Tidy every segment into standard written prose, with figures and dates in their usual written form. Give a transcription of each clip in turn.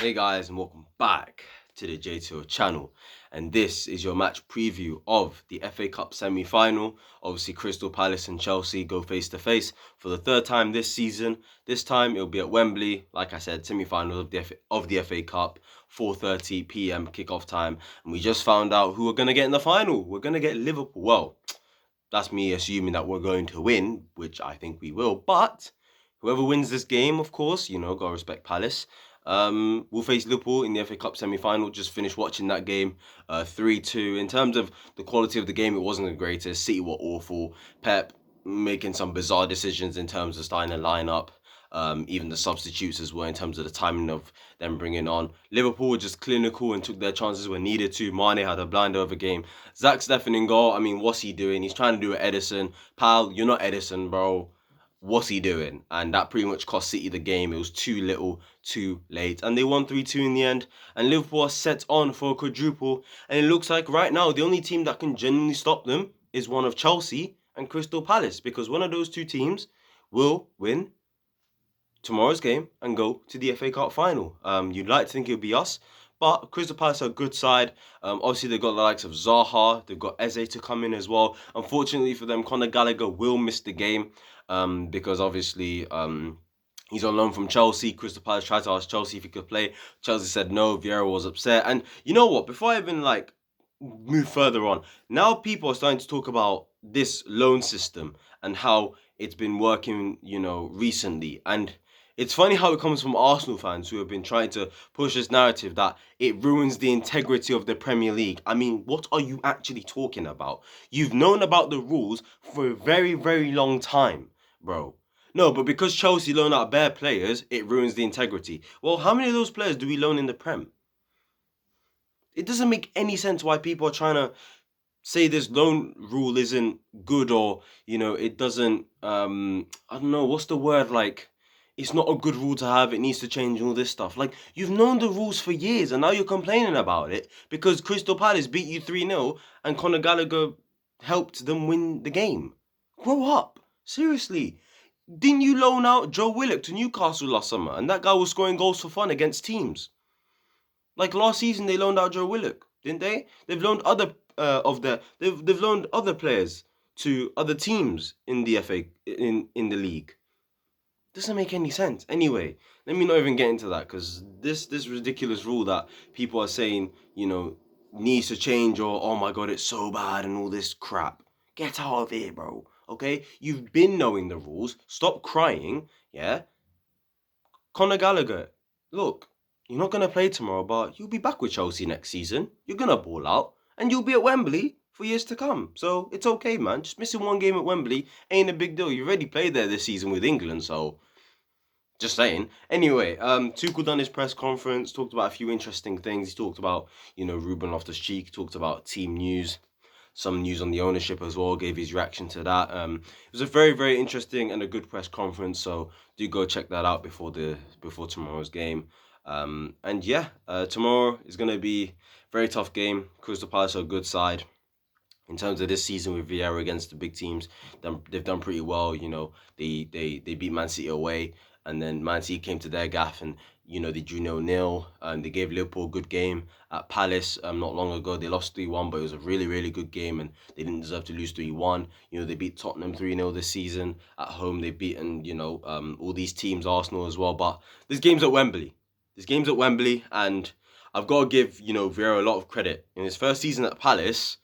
Hey guys, and welcome back to the JTO channel. And this is your match preview of the FA Cup semi-final. Obviously, Crystal Palace and Chelsea go face to face for the third time this season. This time it'll be at Wembley. Like I said, semi-final of the FA Cup, 4:30 p.m. kickoff time. And we just found out who we're gonna get in the final. We're gonna get Liverpool. Well, that's me assuming that we're going to win, which I think we will. But whoever wins this game, of course, gotta respect Palace. We'll face Liverpool in the FA Cup semi-final. Just finished watching that game, 3-2. In terms of the quality of the game, it wasn't the greatest. City were awful. Pep making some bizarre decisions in terms of starting a lineup. Even the substitutes as well in terms of the timing of them bringing on. Liverpool were just clinical and took their chances when needed to. Mane had a blind over game. Zach Steffen in goal. I mean, what's he doing? He's trying to do it Edison. Pal, you're not Edison, bro. What's he doing? And that pretty much cost City the game. It was too little, too late. And they won 3-2 in the end. And Liverpool are set on for a quadruple. And it looks like right now the only team that can genuinely stop them is one of Chelsea and Crystal Palace. Because one of those two teams will win tomorrow's game and go to the FA Cup final. You'd like to think it would be us, but Crystal Palace are a good side. Obviously, they've got the likes of Zaha, they've got Eze to come in as well. Unfortunately for them, Conor Gallagher will miss the game because obviously he's on loan from Chelsea. Crystal Palace tried to ask Chelsea if he could play. Chelsea said no. Vieira was upset. And you know what? Before I even move further on, now people are starting to talk about this loan system and how it's been working, recently. And it's funny how it comes from Arsenal fans who have been trying to push this narrative that it ruins the integrity of the Premier League. I mean, what are you actually talking about? You've known about the rules for a very, very long time, bro. No, but because Chelsea loan out bare players, it ruins the integrity. Well, how many of those players do we loan in the Prem? It doesn't make any sense why people are trying to say this loan rule isn't good or, it doesn't, I don't know, what's the word, it's not a good rule to have, it needs to change, all this stuff. Like, you've known the rules for years and now you're complaining about it because Crystal Palace beat you 3-0 and Conor Gallagher helped them win the game. Grow up. Seriously. Didn't you loan out Joe Willock to Newcastle last summer and that guy was scoring goals for fun against teams? Like last season, they loaned out Joe Willock, didn't they? They've loaned they've loaned other players to other teams in the FA in the league. Doesn't make any sense. Anyway, let me not even get into that because this ridiculous rule that people are saying, needs to change or oh my god, it's so bad and all this crap. Get out of here, bro. Okay? You've been knowing the rules. Stop crying, yeah? Conor Gallagher, look, you're not going to play tomorrow, but you'll be back with Chelsea next season. You're going to ball out and you'll be at Wembley for years to come. So it's okay, man. Just missing one game at Wembley ain't a big deal. You already played there this season with England, so just saying. Anyway, Tuchel done his press conference, talked about a few interesting things. He talked about, Ruben Loftus-Cheek, talked about team news, some news on the ownership as well, gave his reaction to that. It was a very, very interesting and a good press conference, so do go check that out before tomorrow's game. And yeah, tomorrow is going to be a very tough game. Crystal Palace are a good side. In terms of this season with Vieira against the big teams, they've done pretty well. They beat Man City away, and then Man City came to their gaff and, they drew 0-0. They gave Liverpool a good game at Palace not long ago. They lost 3-1, but it was a really, really good game, and they didn't deserve to lose 3-1. They beat Tottenham 3-0 this season. At home, they've beaten, all these teams, Arsenal as well. But this game's at Wembley. And I've got to give, Vieira a lot of credit. In his first season at Palace,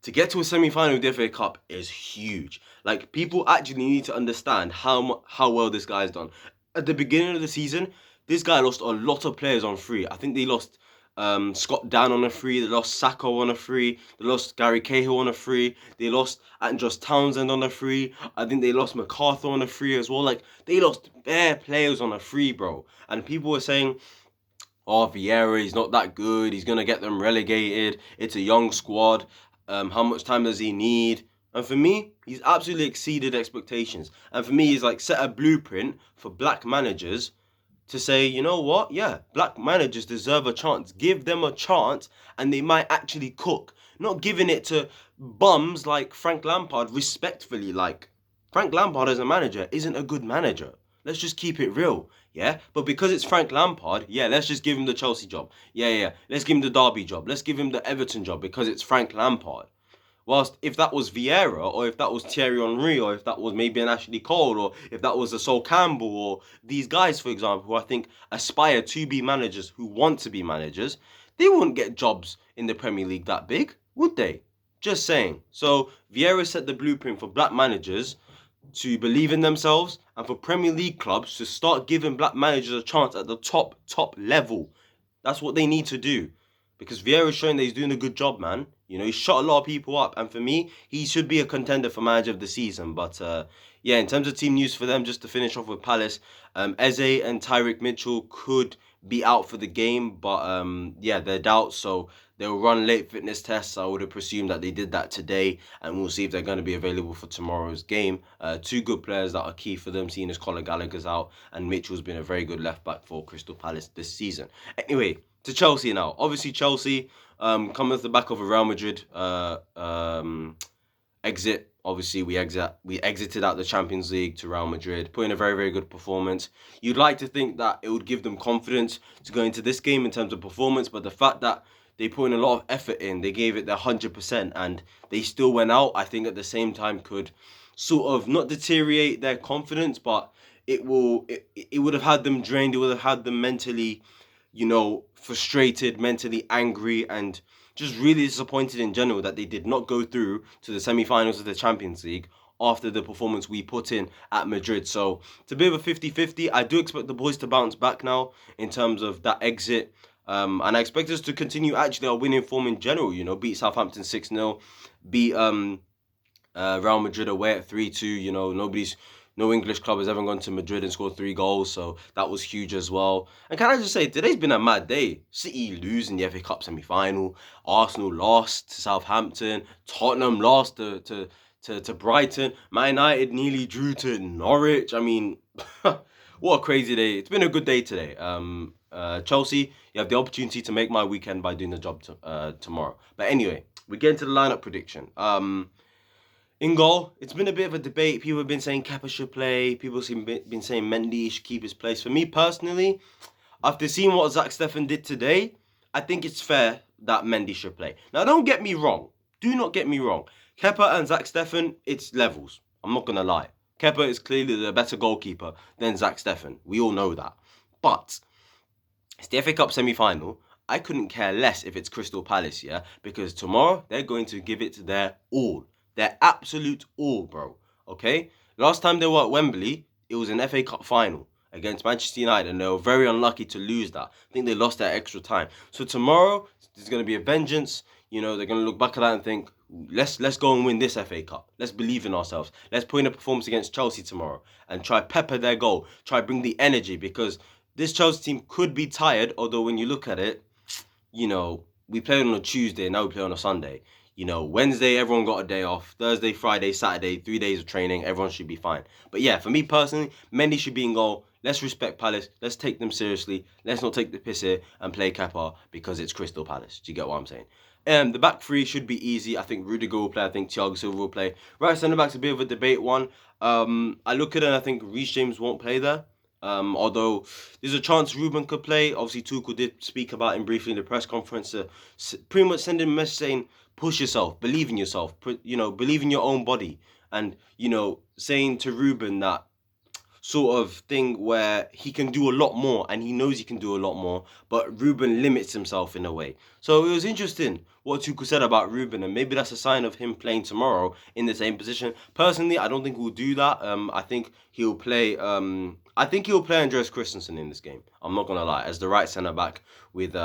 to get to a semi-final of the FA Cup is huge. Like, people actually need to understand how well this guy's done. At the beginning of the season, this guy lost a lot of players on free. I think they lost Scott Dan on a free. They lost Sacco on a free. They lost Gary Cahill on a free. They lost Andros Townsend on a free. I think they lost MacArthur on a free as well. Like, they lost bare players on a free, bro. And people were saying, oh, Vieira, he's not that good. He's going to get them relegated. It's a young squad. How much time does he need? And for me, he's absolutely exceeded expectations. And for me, he's set a blueprint for black managers to say, you know what? Yeah, black managers deserve a chance. Give them a chance and they might actually cook. Not giving it to bums like Frank Lampard respectfully. Frank Lampard as a manager isn't a good manager. Let's just keep it real. Yeah, but because it's Frank Lampard, yeah, let's just give him the Chelsea job. Yeah. Let's give him the Derby job. Let's give him the Everton job because it's Frank Lampard. Whilst if that was Vieira, or if that was Thierry Henry, or if that was maybe an Ashley Cole, or if that was a Sol Campbell, or these guys, for example, who I think aspire to be managers, who want to be managers, they wouldn't get jobs in the Premier League that big, would they? Just saying. So Vieira set the blueprint for black managers to believe in themselves and for Premier League clubs to start giving black managers a chance at the top level. That's what they need to do. Because Vieira's showing that he's doing a good job, man. You know, he's shot a lot of people up. And for me, he should be a contender for manager of the season. But yeah, in terms of team news for them, just to finish off with Palace, Eze and Tyrick Mitchell could be out for the game. But yeah, they're doubts. So they'll run late fitness tests. I would have presumed that they did that today. And we'll see if they're going to be available for tomorrow's game. Two good players that are key for them, seeing as Conor Gallagher's out. And Mitchell's been a very good left back for Crystal Palace this season. Anyway, to Chelsea now. Obviously, Chelsea coming off the back of a Real Madrid exit. Obviously, we exited out the Champions League to Real Madrid, put in a very, very good performance. You'd like to think that it would give them confidence to go into this game in terms of performance, but the fact that they put in a lot of effort in, they gave it their 100%, and they still went out, I think at the same time could sort of not deteriorate their confidence, but it would have had them drained, it would have had them mentally, you know, frustrated, mentally angry, and just really disappointed in general that they did not go through to the semi-finals of the Champions League after the performance we put in at Madrid. So it's a bit of a 50-50. I do expect the boys to bounce back now in terms of that exit. And I expect us to continue actually our winning form in general, you know, beat Southampton 6-0, beat Real Madrid away at 3-2, you know, no English club has ever gone to Madrid and scored 3 goals, so that was huge as well. And can I just say, today's been a mad day. City losing the FA Cup semi-final, Arsenal lost to Southampton, Tottenham lost to Brighton, Man United nearly drew to Norwich. I mean, what a crazy day. It's been a good day today. Chelsea, you have the opportunity to make my weekend by doing the job tomorrow. But anyway, we get into the lineup prediction. In goal, it's been a bit of a debate. People have been saying Kepa should play. People have been saying Mendy should keep his place. For me personally, after seeing what Zach Steffen did today, I think it's fair that Mendy should play. Now, don't get me wrong. Do not get me wrong. Kepa and Zach Steffen, it's levels. I'm not going to lie. Kepa is clearly the better goalkeeper than Zach Steffen. We all know that. But it's the FA Cup semi-final. I couldn't care less if it's Crystal Palace, yeah? Because tomorrow, they're going to give it their all. Their absolute all, bro. Okay? Last time they were at Wembley, it was an FA Cup final against Manchester United, and they were very unlucky to lose that. I think they lost that extra time. So tomorrow, there's going to be a vengeance. You know, they're going to look back at that and think, let's go and win this FA Cup. Let's believe in ourselves. Let's put in a performance against Chelsea tomorrow and try pepper their goal. Try bring the energy, because this Chelsea team could be tired, although when you look at it, you know, we played on a Tuesday, now we play on a Sunday. You know, Wednesday, everyone got a day off. Thursday, Friday, Saturday, 3 days of training. Everyone should be fine. But yeah, for me personally, Mendy should be in goal. Let's respect Palace. Let's take them seriously. Let's not take the piss here and play Kepa because it's Crystal Palace. Do you get what I'm saying? The back three should be easy. I think Rudiger will play. I think Thiago Silva will play. Right centre back's a bit of a debate one. I look at it and I think Reece James won't play there. Although there's a chance Ruben could play. Obviously, Tuchel did speak about him briefly in the press conference. Pretty much sending a message saying, push yourself, believe in yourself, you know, believe in your own body. And, you know, saying to Ruben that sort of thing where he can do a lot more and he knows he can do a lot more, but Ruben limits himself in a way. So it was interesting what Tuchel said about Ruben, and maybe that's a sign of him playing tomorrow in the same position. Personally, I don't think we'll do that. I think he'll play Andreas Christensen in this game. I'm not gonna lie, as the right centre back with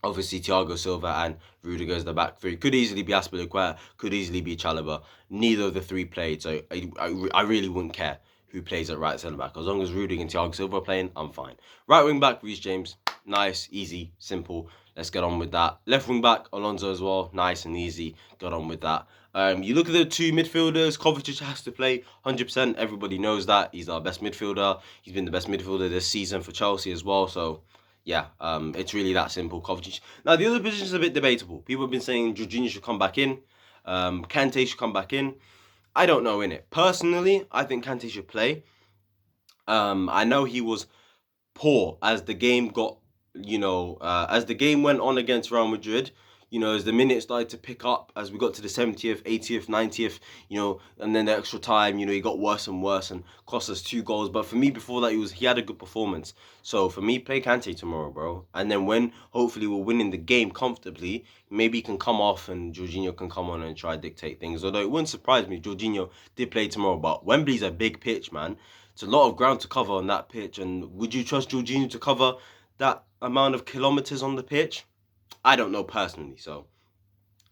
obviously Thiago Silva and Rudiger as the back three. Could easily be Aspilicueta, could easily be Chalobah. Neither of the three played, so I really wouldn't care who plays at right centre back. As long as Rudiger and Thiago Silva are playing, I'm fine. Right wing back, Reece James. Nice, easy, simple. Let's get on with that. Left wing back, Alonso as well. Nice and easy. Got on with that. You look at the two midfielders. Kovacic has to play 100%. Everybody knows that. He's our best midfielder. He's been the best midfielder this season for Chelsea as well. So, yeah, it's really that simple. Kovacic. Now, the other position is a bit debatable. People have been saying Jorginho should come back in. Kante should come back in. I don't know, innit? Personally, I think Kante should play. I know he was poor as the game got, as the game went on against Real Madrid. As the minutes started to pick up, as we got to the 70th, 80th, 90th, and then the extra time, he got worse and worse and cost us 2 goals. But for me, before that, he had a good performance. So for me, play Kante tomorrow, bro. And then when hopefully we're winning the game comfortably, maybe he can come off and Jorginho can come on and try to dictate things. Although it wouldn't surprise me, Jorginho did play tomorrow. But Wembley's a big pitch, man. It's a lot of ground to cover on that pitch. And would you trust Jorginho to cover that amount of kilometers on the pitch? I don't know personally, so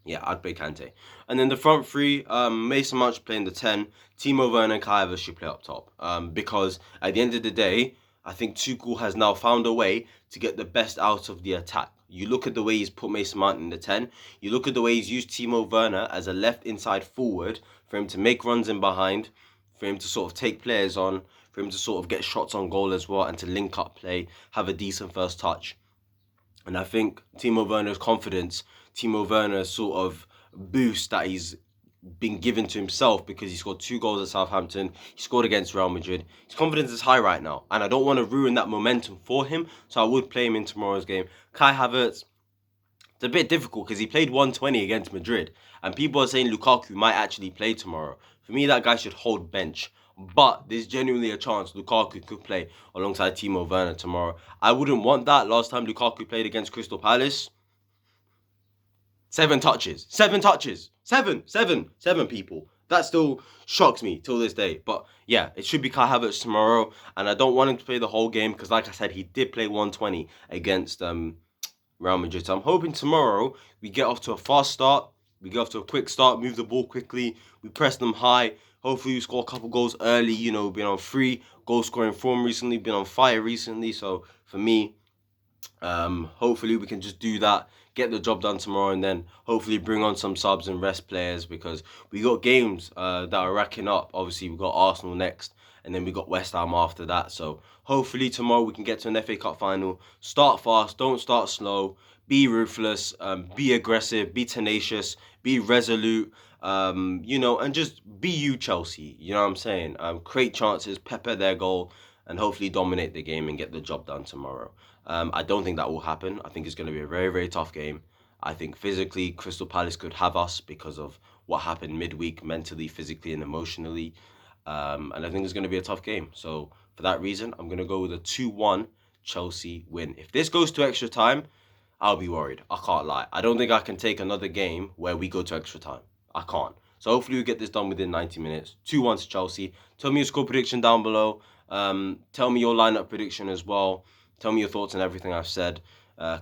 yeah, I'd play Kante. And then the front three, Mason Mount should play in the 10. Timo Werner and Kai Havertz should play up top. Because at the end of the day, I think Tuchel has now found a way to get the best out of the attack. You look at the way he's put Mason Mount in the 10. You look at the way he's used Timo Werner as a left inside forward for him to make runs in behind, for him to sort of take players on, for him to sort of get shots on goal as well and to link up play, have a decent first touch. And I think Timo Werner's confidence, Timo Werner's sort of boost that he's been given to himself because he scored 2 goals at Southampton, he scored against Real Madrid. His confidence is high right now, and I don't want to ruin that momentum for him, so I would play him in tomorrow's game. Kai Havertz, it's a bit difficult because he played 120 against Madrid, and people are saying Lukaku might actually play tomorrow. For me, that guy should hold bench. But there's genuinely a chance Lukaku could play alongside Timo Werner tomorrow. I wouldn't want that. Last time Lukaku played against Crystal Palace, 7 touches. 7 touches. 7 people. That still shocks me till this day. But yeah, it should be Kai Havertz tomorrow. And I don't want him to play the whole game because, like I said, he did play 120 against Real Madrid. So I'm hoping tomorrow we get off to a fast start. We get off to a quick start, move the ball quickly. We press them high. Hopefully we score a couple goals early. Been on 3 goal scoring form recently, been on fire recently. So for me, hopefully we can just do that, get the job done tomorrow, and then hopefully bring on some subs and rest players because we got games that are racking up. Obviously, we got Arsenal next, and then we got West Ham after that. So hopefully tomorrow we can get to an FA Cup final. Start fast, don't start slow. Be ruthless, be aggressive, be tenacious, be resolute. And just be you, Chelsea. You know what I'm saying? Create chances, pepper their goal, and hopefully dominate the game and get the job done tomorrow. I don't think that will happen. I think it's going to be a very, very tough game. I think physically, Crystal Palace could have us because of what happened midweek, mentally, physically, and emotionally. And I think it's going to be a tough game. So for that reason, I'm going to go with a 2-1 Chelsea win. If this goes to extra time, I'll be worried. I can't lie. I don't think I can take another game where we go to extra time. I can't. So hopefully we get this done within 90 minutes. 2-1 to Chelsea. Tell me your score prediction down below. Tell me your lineup prediction as well. Tell me your thoughts on everything I've said.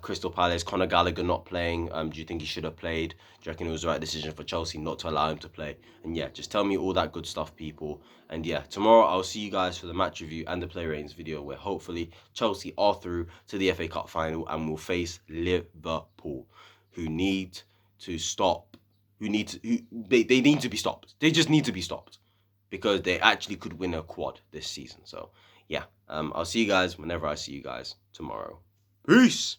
Crystal Palace, Conor Gallagher not playing. Do you think he should have played? Do you reckon it was the right decision for Chelsea not to allow him to play? And yeah, just tell me all that good stuff, people. And yeah, tomorrow I'll see you guys for the match review and the player ratings video where hopefully Chelsea are through to the FA Cup final and will face Liverpool, who need to stop. They need to be stopped. They just need to be stopped because they actually could win a quad this season. So yeah, I'll see you guys whenever I see you guys tomorrow. Peace.